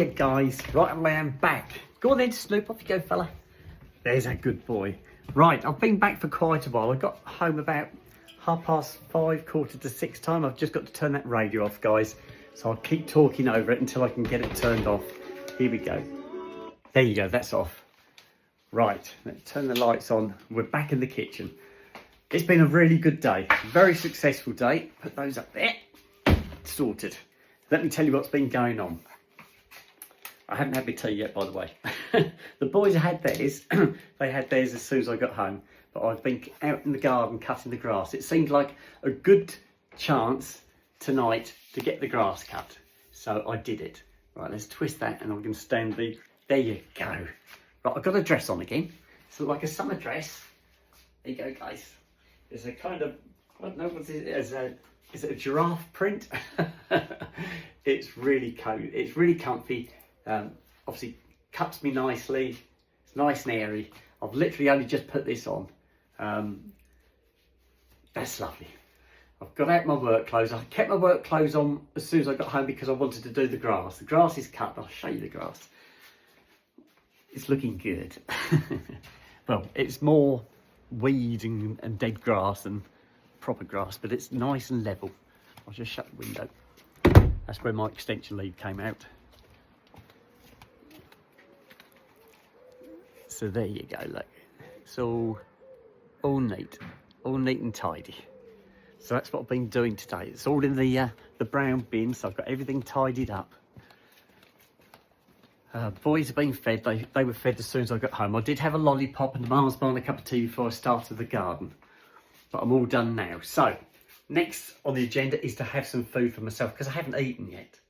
Yeah, guys, right, I am back. Go on then, Snoop, off you go, fella. There's a good boy. Right, I've been back for quite a while. I got home about 5:30, 5:45 time. I've just got to turn that radio off, guys. So I'll keep talking over it until I can get it turned off. Here we go. There you go, that's off. Right, let's turn the lights on. We're back in the kitchen. It's been a really good day, very successful day. Put those up there, sorted. Let me tell you what's been going on. I haven't had my tea yet, by the way. The boys had theirs. They had theirs as soon as I got home. But I've been out in the garden cutting the grass. It seemed like a good chance tonight to get the grass cut. So I did it. Right, let's twist that and I'm going to stand the... There you go. Right, I've got a dress on again. It's like a summer dress. There you go, guys. It's a kind of... I don't know what it is. Is it a giraffe print? It's really cool. It's really comfy. Obviously cuts me nicely. It's nice and airy. I've literally only just put this on. That's lovely. I've got out my work clothes. I kept my work clothes on as soon as I got home because I wanted to do the grass. The grass is cut. I'll show you the grass. It's looking good. Well, it's more weed and dead grass than proper grass, but it's nice and level. I'll just shut the window. That's where my extension lead came out. So there you go, look. It's all neat and tidy. So that's what I've been doing today. It's all in the brown bin, so I've got everything tidied up. Boys have been fed. They were fed as soon as I got home. I did have a lollipop and a Mars bar and a cup of tea before I started the garden. But I'm all done now. So next on the agenda is to have some food for myself because I haven't eaten yet.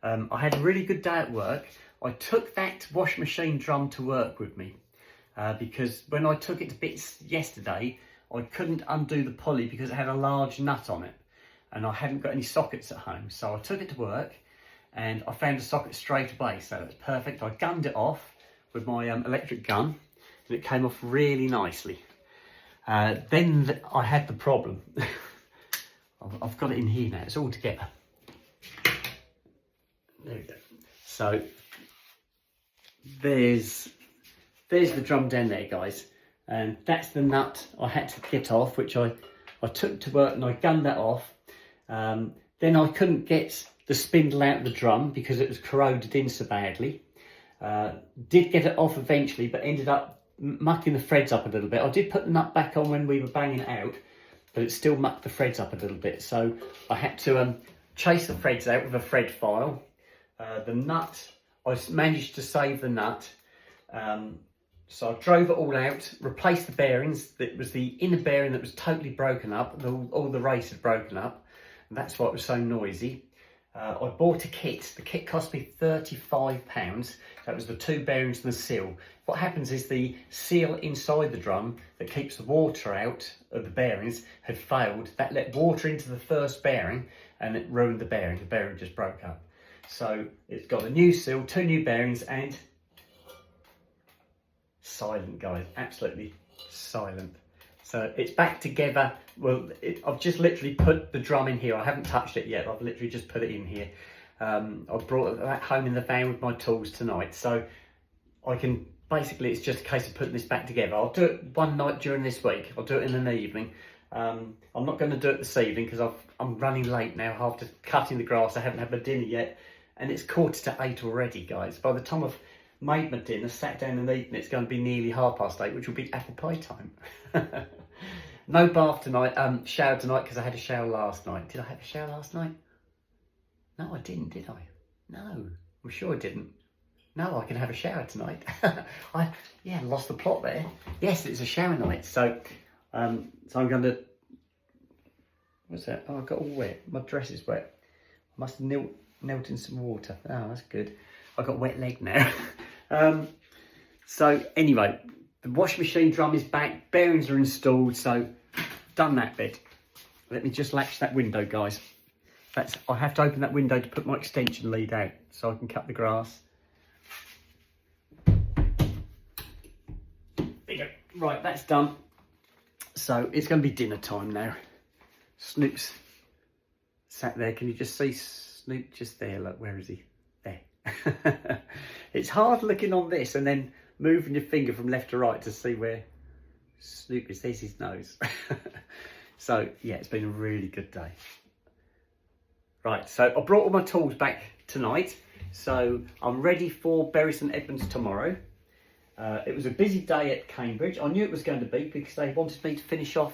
I had a really good day at work. I took that wash machine drum to work with me because when I took it to bits yesterday, I couldn't undo the pulley because it had a large nut on it and I hadn't got any sockets at home. So I took it to work and I found a socket straight away. So that's perfect. I gunned it off with my electric gun and it came off really nicely. Then I had the problem. I've got it in here now. It's all together. There we go. So there's the drum down there, guys, and that's the nut I had to get off, which I took to work and I gunned that off. Then I couldn't get the spindle out of the drum because it was corroded in so badly. Did get it off eventually, but ended up mucking the threads up a little bit. I did put the nut back on when we were banging it out, but it still mucked the threads up a little bit. So I had to chase the threads out with a thread file. The nut, I managed to save the nut. So I drove it all out, replaced the bearings. It was the inner bearing that was totally broken up. All the race had broken up. And that's why it was so noisy. I bought a kit. The kit cost me £35. That was the two bearings and the seal. What happens is the seal inside the drum that keeps the water out of the bearings had failed. That let water into the first bearing and it ruined the bearing. The bearing just broke up. So it's got a new seal, two new bearings, and silent, guys, absolutely silent. So it's back together. Well, I've just literally put the drum in here. I haven't touched it yet. I've literally just put it in here. I brought that home in the van with my tools tonight. So I can, basically it's just a case of putting this back together. I'll do it one night during this week. I'll do it in an evening. I'm not going to do it this evening because I'm running late now after cutting the grass. I haven't had my dinner yet. And it's 7:45 already, guys. By the time I've made my dinner, sat down and eaten, it's going to be nearly 8:30, which will be apple pie time. No bath tonight, shower tonight because I had a shower last night. Did I have a shower last night? No, I didn't, did I? No, I'm sure I didn't. No, I can have a shower tonight. I lost the plot there. Yes, it's a shower night. So I'm going to... What's that? Oh, I got all wet. My dress is wet. I must have knelt in some water. Oh, that's good. I've got a wet leg now. So anyway, the washing machine drum is back. Bearings are installed. So done that bit. Let me just latch that window, guys. I have to open that window to put my extension lead out so I can cut the grass. There you go. Right, that's done. So it's going to be dinner time now. Snoop's sat there. Can you just see Snoop just there? Look, where is he? There. It's hard looking on this and then moving your finger from left to right to see where Snoop is. There's his nose. So yeah, it's been a really good day. Right, so I brought all my tools back tonight. So I'm ready for Bury St Edmunds tomorrow. It was a busy day at Cambridge. I knew it was going to be because they wanted me to finish off.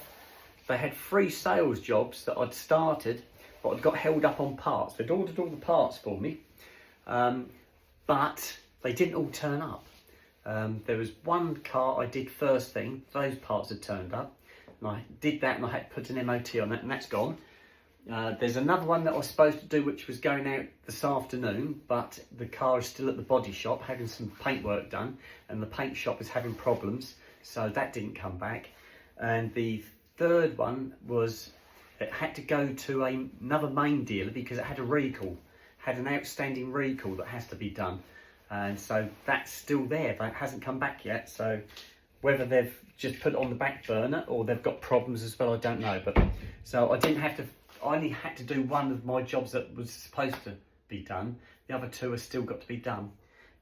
They had 3 sales jobs that I'd started, but I'd got held up on parts. They'd ordered all the parts for me, but they didn't all turn up. There was one car I did first thing, those parts had turned up, and I did that and I had to put an MOT on it, and that's gone. There's another one that I was supposed to do which was going out this afternoon, but the car is still at the body shop having some paint work done, and the paint shop is having problems, so that didn't come back. And the third one was, it had to go to another main dealer because it had a recall, had an outstanding recall that has to be done, and so that's still there, but it hasn't come back yet. So whether they've just put it on the back burner or they've got problems as well, I don't know. But so I only had to do one of my jobs that was supposed to be done. The other 2 have still got to be done,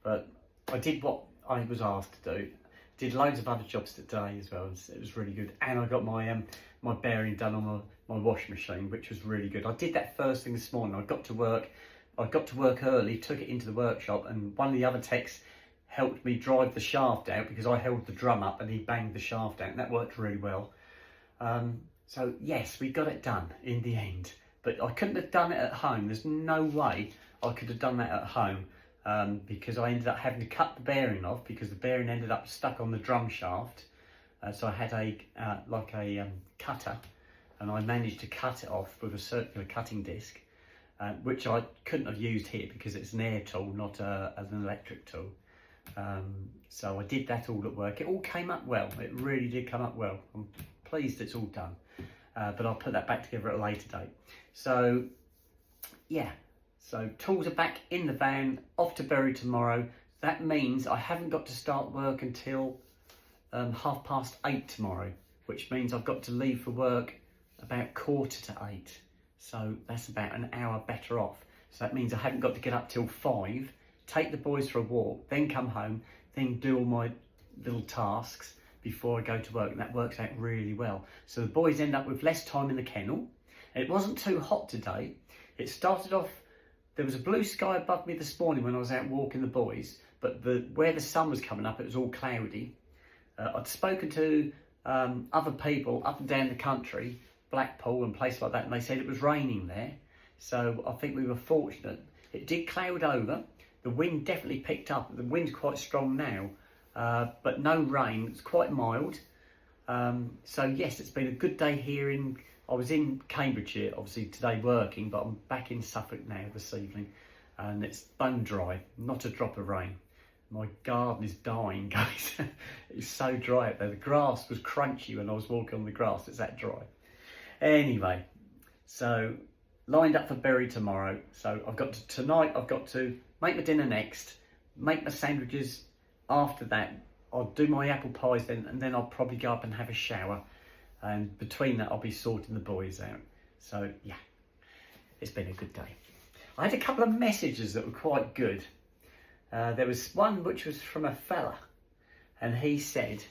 but I did what I was asked to do. Did loads of other jobs today as well. It was really good, and I got my my bearing done on my washing machine, which was really good. I did that first thing this morning. I got to work early, took it into the workshop, and one of the other techs helped me drive the shaft out because I held the drum up and he banged the shaft out, and that worked really well. So yes, we got it done in the end, but I couldn't have done it at home. There's no way I could have done that at home, because I ended up having to cut the bearing off because the bearing ended up stuck on the drum shaft. So I had a cutter, and I managed to cut it off with a circular cutting disc, which I couldn't have used here because it's an air tool, not an electric tool. So I did that all at work. It all came up well. It really did come up well. I'm pleased it's all done, but I'll put that back together at a later date. So yeah, so tools are back in the van, off to Bury tomorrow. That means I haven't got to start work until 8:30 tomorrow, which means I've got to leave for work about 7:45. So that's about an hour better off. So that means I haven't got to get up till 5, take the boys for a walk, then come home, then do all my little tasks before I go to work, and that works out really well. So the boys end up with less time in the kennel. It wasn't too hot today. It started off, there was a blue sky above me this morning when I was out walking the boys, but where the sun was coming up, it was all cloudy. I'd spoken to other people up and down the country, Blackpool and places like that, and they said it was raining there. So I think we were fortunate. It did cloud over. The wind definitely picked up. The wind's quite strong now, but no rain. It's quite mild. So yes, it's been a good day here I was in Cambridgeshire, obviously today working, but I'm back in Suffolk now this evening, and it's bone dry, not a drop of rain. My garden is dying, guys. It's so dry out there. The grass was crunchy when I was walking on the grass. It's that dry. Anyway, so lined up for Bury tomorrow. So tonight I've got to make my dinner next, make my sandwiches after that. I'll do my apple pies then, and then I'll probably go up and have a shower. And between that, I'll be sorting the boys out. So yeah, it's been a good day. I had a couple of messages that were quite good. There was one which was from a fella, and he said,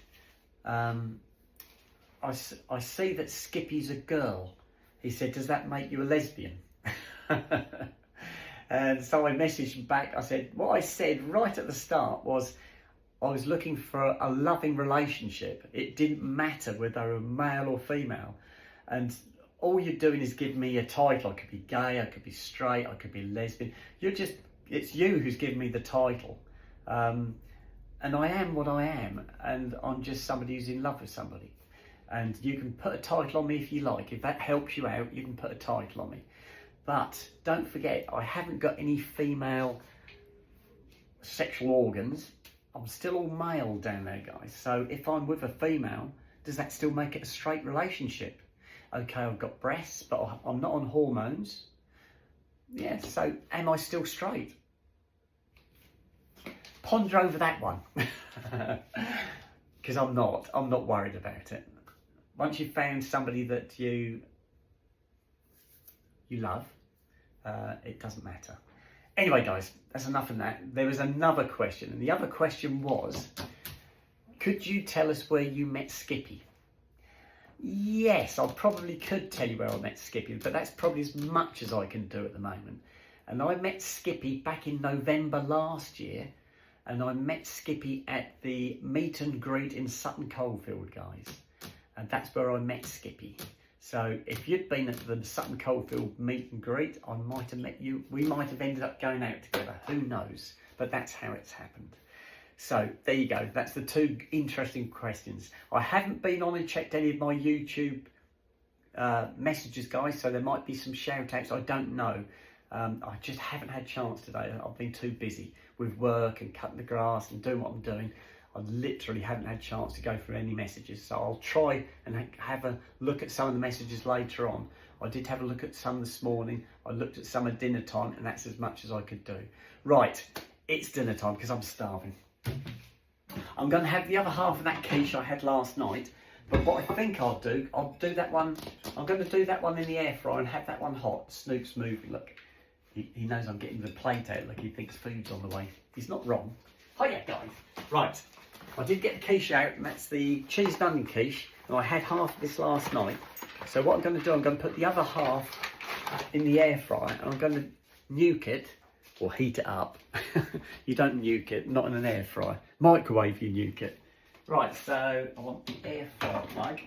I see that Skippy's a girl. He said, does that make you a lesbian? And so I messaged him back. I said, what I said right at the start was, I was looking for a loving relationship. It didn't matter whether they were male or female. And all you're doing is giving me a title. I could be gay, I could be straight, I could be lesbian. It's you who's giving me the title. And I am what I am. And I'm just somebody who's in love with somebody. And you can put a title on me if you like. If that helps you out, you can put a title on me. But don't forget, I haven't got any female sexual organs. I'm still all male down there, guys. So if I'm with a female, does that still make it a straight relationship? Okay, I've got breasts, but I'm not on hormones. Yeah, so am I still straight? Ponder over that one. Because I'm not worried about it. Once you've found somebody that you love, it doesn't matter. Anyway, guys, that's enough of that. There was another question, and the other question was, could you tell us where you met Skippy? Yes, I probably could tell you where I met Skippy, but that's probably as much as I can do at the moment. And I met Skippy back in November last year, and I met Skippy at the meet and greet in Sutton Coldfield, guys. And that's where I met Skippy. So if you'd been at the Sutton Coldfield meet and greet, I might have met you. We might have ended up going out together. Who knows? But that's how it's happened. So there you go. That's the two interesting questions. I haven't been on and checked any of my YouTube messages, guys. So there might be some shout outs. I don't know. I just haven't had a chance today. I've been too busy with work and cutting the grass and doing what I'm doing. I literally haven't had a chance to go through any messages, so I'll try and have a look at some of the messages later on. I did have a look at some this morning. I looked at some at dinner time, and that's as much as I could do. Right, it's dinner time because I'm starving. I'm going to have the other half of that quiche I had last night, but what I think I'll do that one. I'm going to do that one in the air fryer and have that one hot. Snoop's moving. Look, he knows I'm getting the plate out. Look, he thinks food's on the way. He's not wrong. Hiya, guys. Right. I did get the quiche out, and that's the cheese and onion quiche, and I had half of this last night. So what I'm going to do, I'm going to put the other half in the air fryer, and I'm going to nuke it, or heat it up. You don't nuke it, not in an air fryer. Microwave, you nuke it. Right, so I want the air fryer plug,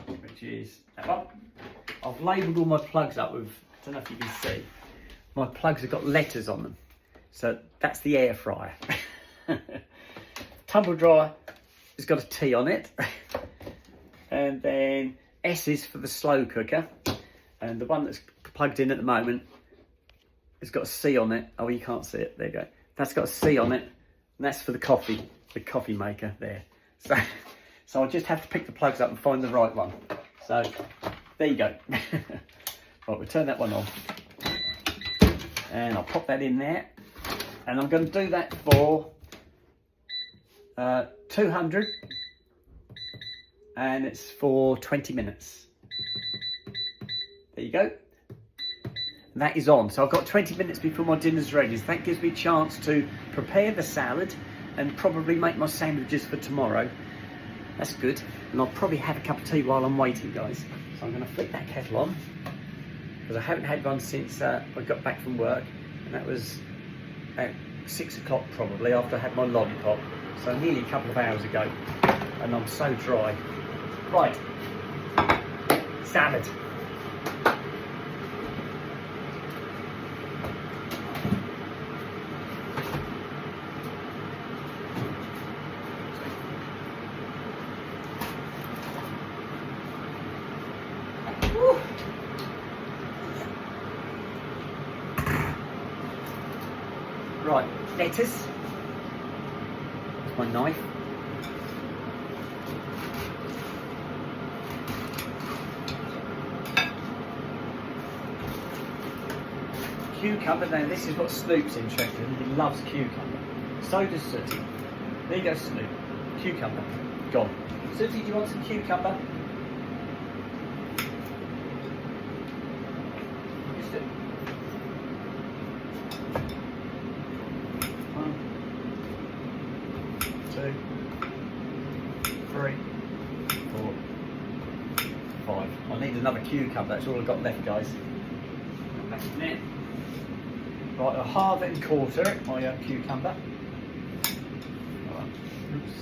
which is that one. I've labelled all my plugs up with, I don't know if you can see, my plugs have got letters on them. So that's the air fryer. Tumble dryer has got a T on it, and then S is for the slow cooker, and the one that's plugged in at the moment has got a C on it. Oh, you can't see it. There you go. That's got a C on it, and that's for the coffee maker there. So I'll just have to pick the plugs up and find the right one. So there you go. Right, we'll turn that one on, and I'll pop that in there, and I'm going to do that for 200, and it's for 20 minutes. There you go. And that is on. So I've got 20 minutes before my dinner's ready. So that gives me a chance to prepare the salad and probably make my sandwiches for tomorrow. That's good. And I'll probably have a cup of tea while I'm waiting, guys. So I'm going to flick that kettle on, because I haven't had one since I got back from work, and that was at 6 o'clock probably, after I had my lollipop. So nearly a couple of hours ago, and I'm so dry. Right, salad. Woo. Right, lettuce. My knife. Cucumber. Now this is what Snoop's interested in. He loves cucumber. So does Sooty. There you go, Snoop. Cucumber. Gone. Sooty, do you want some cucumber? Just do. 1, 2, 3, 4, 5. I need another cucumber. That's all I've got left, guys. That's it. Right, I'll halve it and quarter it, my cucumber. Right. Oops.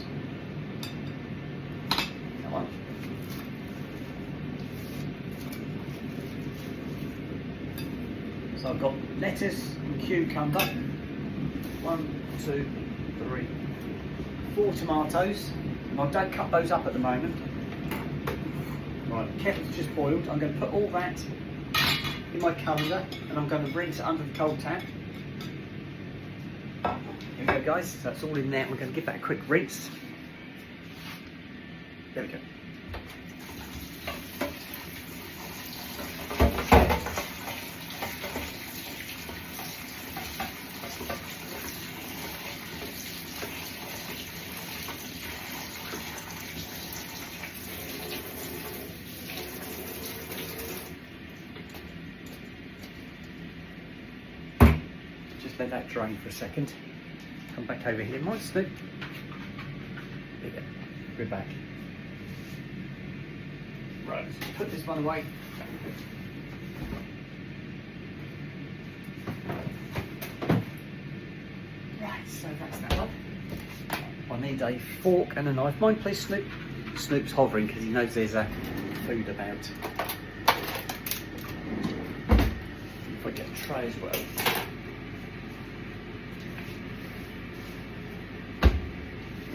Come on. So I've got lettuce and cucumber. 1, 2, 3, 4 tomatoes. And I don't cut those up at the moment. Right, the kettle's just boiled. I'm going to put all that in my colander, and I'm going to rinse it under the cold tap. Here we go, guys. So that's all in there. We're going to give that a quick rinse. There we go. let that drain for a second. Come back over here, might Snoop. There you go. We're back. Right, let's put this one away. Right, so that's that one. I need a fork and a knife. Mind please, Snoop. Snoop's hovering because he knows there's a food about. If I get a tray as well.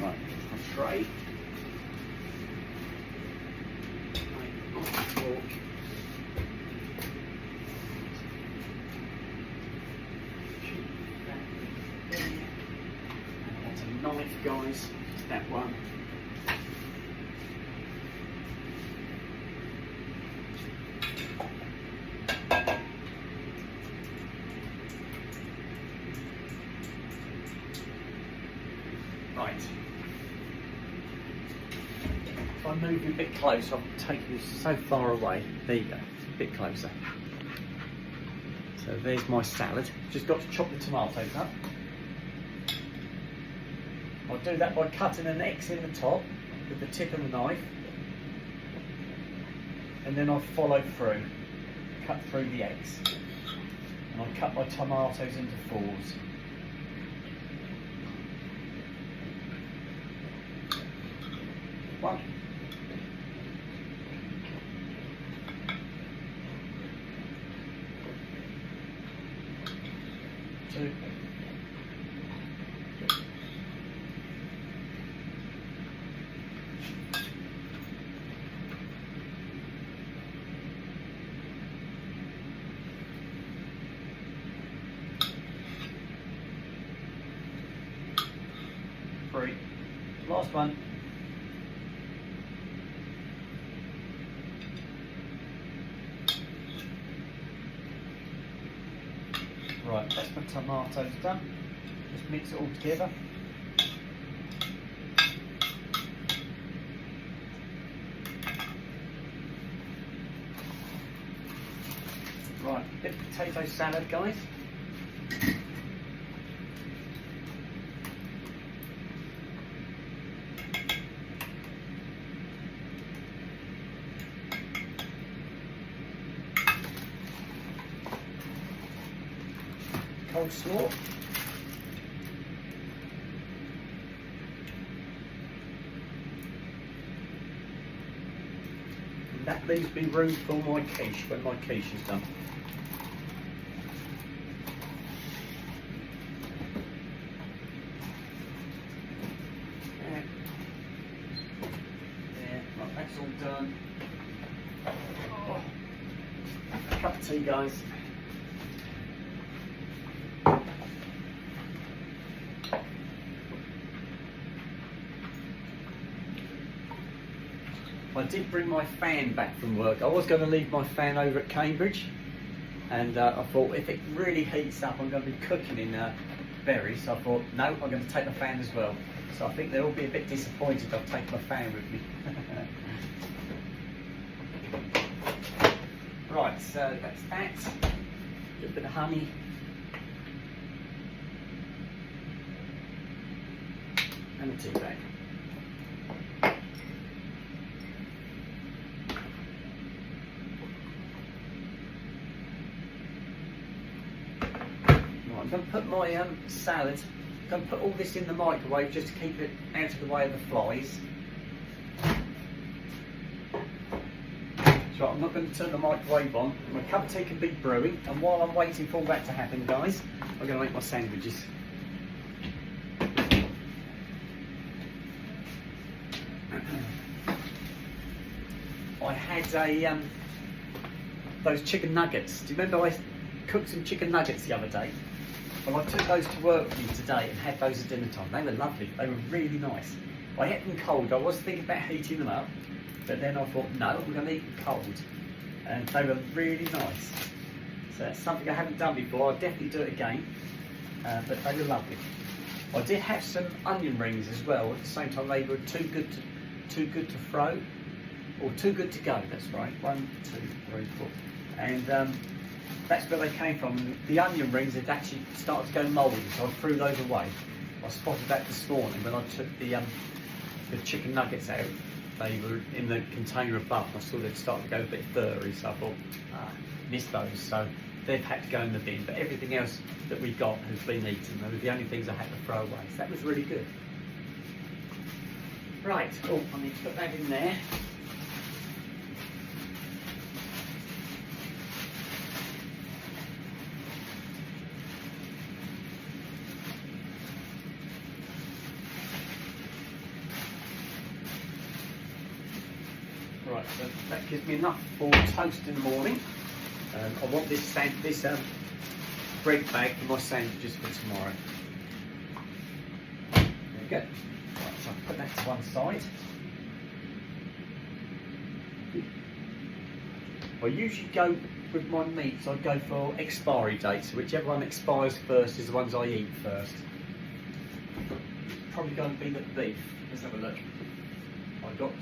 Right, a tray. Fork. That's a knife, guys. That one. Right. If I move you a bit closer, I'll take you so far away. There you go, a bit closer. So there's my salad. Just got to chop the tomatoes up. I'll do that by cutting an X in the top with the tip of the knife. And then I'll follow through, cut through the X. And I'll cut my tomatoes into fours. One. Two. Three. Last one. Right, that's my tomatoes done. Just mix it all together. Right, bit of potato salad, guys. Coleslaw. And that leaves me room for my quiche when my quiche is done. There, right, that's all done. Oh, a cup of tea, guys. I did bring my fan back from work. I was going to leave my fan over at Cambridge, and I thought if it really heats up I'm going to be cooking in Bury, so I thought no, I'm going to take my fan as well. So I think they'll all be a bit disappointed I've taken my fan with me. Right, so that's that. A little bit of honey. And a tea bag. I'm going to put my salad, I'm going to put all this in the microwave just to keep it out of the way of the flies. So I'm not going to turn the microwave on. My cup of tea can be brewing, and while I'm waiting for all that to happen, guys, I'm going to make my sandwiches. I had those chicken nuggets. Do you remember I cooked some chicken nuggets the other day? Well, I took those to work with me today and had those at dinner time. They were lovely. They were really nice. I ate them cold. I was thinking about heating them up, but then I thought, no, we're going to eat them cold. And they were really nice. So that's something I haven't done before. I'll definitely do it again. But they were lovely. I did have some onion rings as well. At the same time, they were too good to throw, or too good to go. That's right. 1, 2, 3, 4. And that's where they came from. The onion rings had actually started to go mouldy, so I threw those away. I spotted that this morning when I took the chicken nuggets out. They were in the container above. I saw they'd started to go a bit furry, so I thought, missed those. So they've had to go in the bin. But everything else that we got has been eaten. They were the only things I had to throw away. So that was really good. Right, oh, I need to put that in there. Right, so that gives me enough for toast in the morning. I want this bread bag for my sandwiches for tomorrow. There we go. Right, so I'll put that to one side. I usually go with my meats, I go for expiry dates, so whichever one expires first is the ones I eat first. Probably going to be the beef. Let's have a look. I got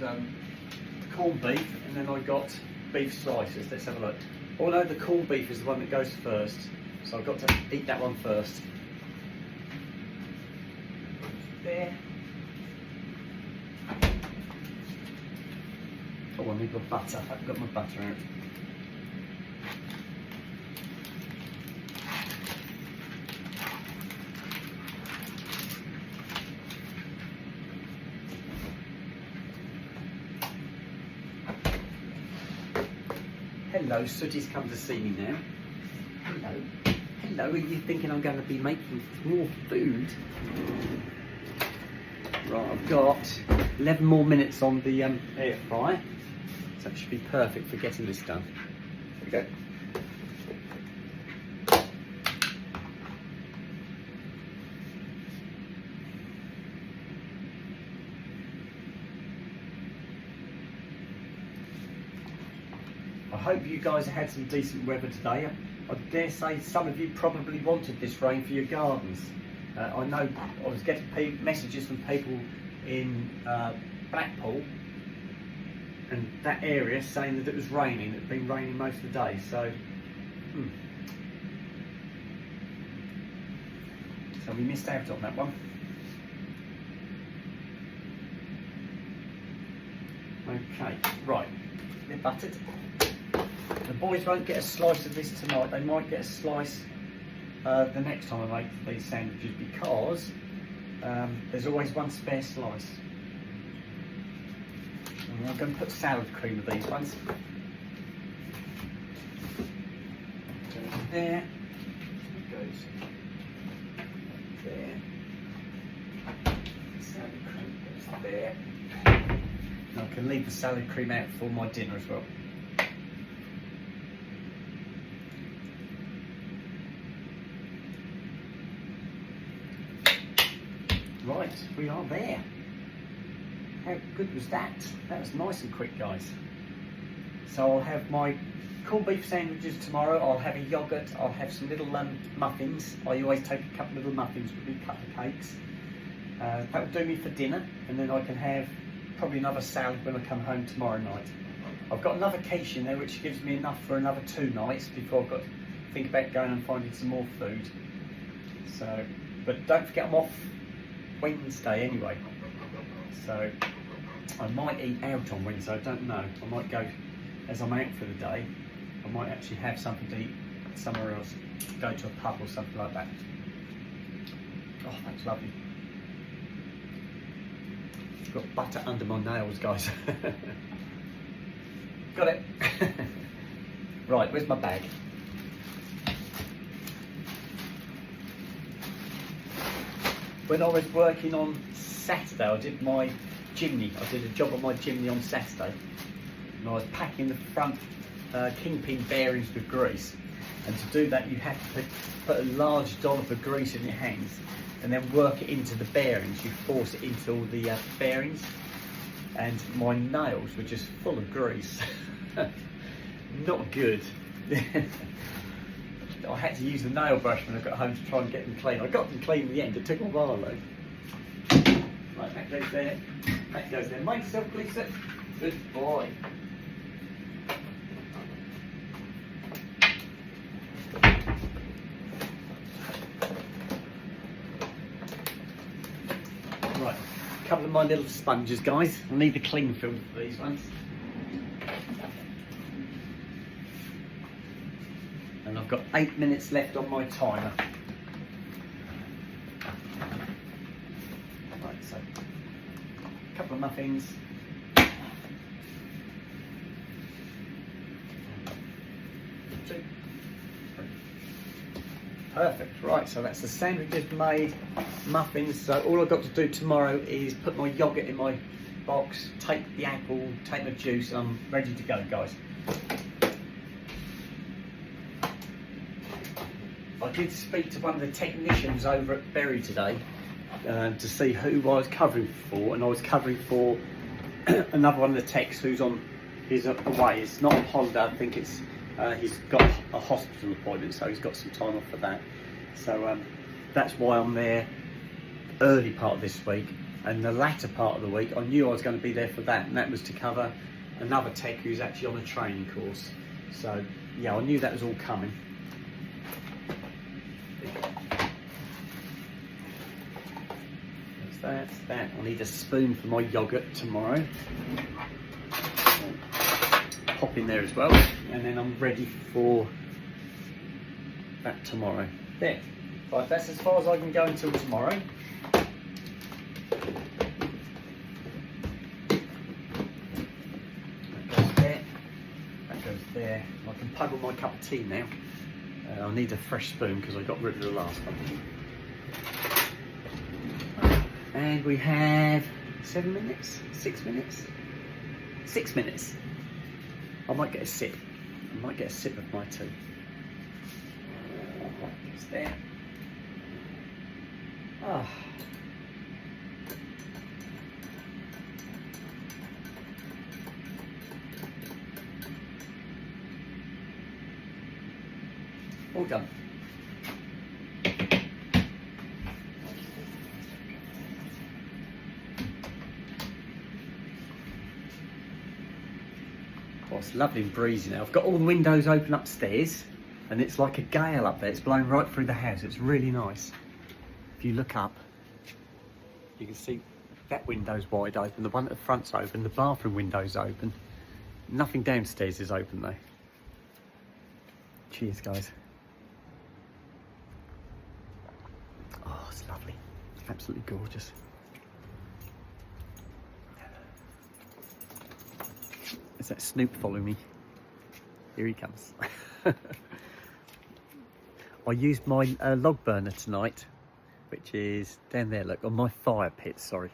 corned beef, and then I got beef slices. Let's have a look. Oh no, the corned beef is the one that goes first, so I've got to eat that one first. There. Oh, I need my butter. I've got my butter out. Hello, Sooty's come to see me now. Hello. Hello, are you thinking I'm going to be making more food? Right, I've got 11 more minutes on the air fryer. So that should be perfect for getting this done. There we go. I hope you guys had some decent weather today. I dare say some of you probably wanted this rain for your gardens. I know I was getting messages from people in Blackpool and that area saying that it was raining. It's been raining most of the day, so so we missed out on that one. Okay, right, they're buttered. The boys won't get a slice of this tonight. They might get a slice the next time I make these sandwiches, because there's always one spare slice. And I'm going to put salad cream with these ones. There. It goes there. Salad cream goes there. And I can leave the salad cream out for my dinner as well. Right, we are there. How good was that? That was nice and quick, guys. So I'll have my corned beef sandwiches tomorrow. I'll have a yoghurt. I'll have some little muffins. I always take a couple of little muffins with me, couple of cakes. That will do me for dinner, and then I can have probably another salad when I come home tomorrow night. I've got another quiche in there which gives me enough for another 2 nights before I've got to think about going and finding some more food. So, but don't forget I'm off Wednesday anyway, so I might eat out on Wednesday. I don't know. I might go, as I'm out for the day, I might actually have something to eat somewhere else, go to a pub or something like that. Oh, that's lovely. Got butter under my nails, guys. Got it. Right, where's my bag? When I was working on Saturday, I did my chimney. I did a job on my chimney on Saturday, and I was packing the front kingpin bearings with grease. And to do that, you have to put a large dollop of grease in your hands, and then work it into the bearings. You force it into all the bearings, and my nails were just full of grease. Not good. I had to use the nail brush when I got home to try and get them clean. I got them clean in the end. It took a while though. Right, that goes there. That goes there. Mind yourself, please, sir. Good boy. Right, a couple of my little sponges, guys. I need the cling film for these ones. And I've got 8 minutes left on my timer. Right, so a couple of muffins. Two. Perfect. Right, so that's the sandwiches made, muffins. So all I've got to do tomorrow is put my yogurt in my box, take the apple, take the juice, and I'm ready to go, guys. I did speak to one of the technicians over at Berry today to see who I was covering for, and I was covering for another one of the techs who's away. It's not on holiday. I think it's he's got a hospital appointment, so he's got some time off for that. So that's why I'm there early part of this week, and the latter part of the week I knew I was going to be there for that, and that was to cover another tech who's actually on a training course. So yeah, I knew that was all coming. That's that. I need a spoon for my yogurt tomorrow. Pop in there as well, and then I'm ready for that tomorrow. There. Right, that's as far as I can go until tomorrow. That goes there. That goes there. I can puggle my cup of tea now. I need a fresh spoon because I got rid of the last one. And we have 7 minutes, 6 minutes, 6 minutes. I might get a sip. I might get a sip of my tea. It's there. Ah. All done. Oh, it's lovely and breezy now. I've got all the windows open upstairs, and it's like a gale up there. It's blowing right through the house. It's really nice. If you look up, you can see that window's wide open, the one at the front's open, the bathroom window's open. Nothing downstairs is open though. Cheers, guys. Oh, it's lovely. Absolutely gorgeous. Is that Snoop following me? Here he comes. I used my log burner tonight, which is down there, look, on my fire pit, sorry.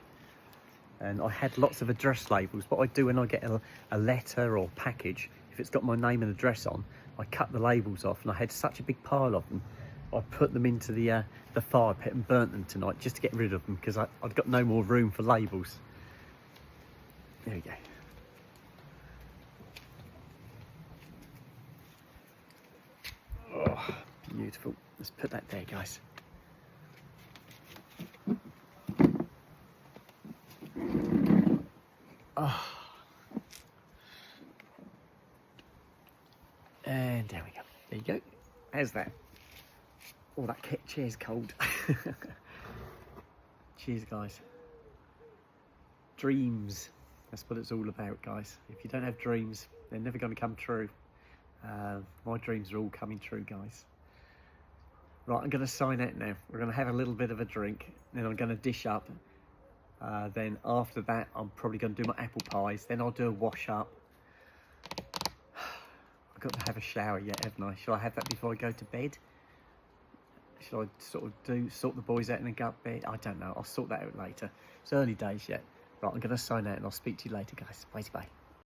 And I had lots of address labels. What I do when I get a letter or package, if it's got my name and address on, I cut the labels off, and I had such a big pile of them. I put them into the fire pit and burnt them tonight just to get rid of them, because I'd got no more room for labels. There we go. Oh, beautiful. Let's put that there, guys. Oh. And there we go. There you go. How's that? Oh, that chair's cold. Cheers, guys. Dreams. That's what it's all about, guys. If you don't have dreams, they're never going to come true. My dreams are all coming true, guys. Right, I'm going to sign out now. We're going to have a little bit of a drink, then I'm going to dish up. Then after that, I'm probably going to do my apple pies. Then I'll do a wash up. I've got to have a shower yet, haven't I? Shall I have that before I go to bed? Shall I sort the boys out and then go to bed? I don't know. I'll sort that out later. It's early days yet. Right, I'm going to sign out and I'll speak to you later, guys. Bye bye.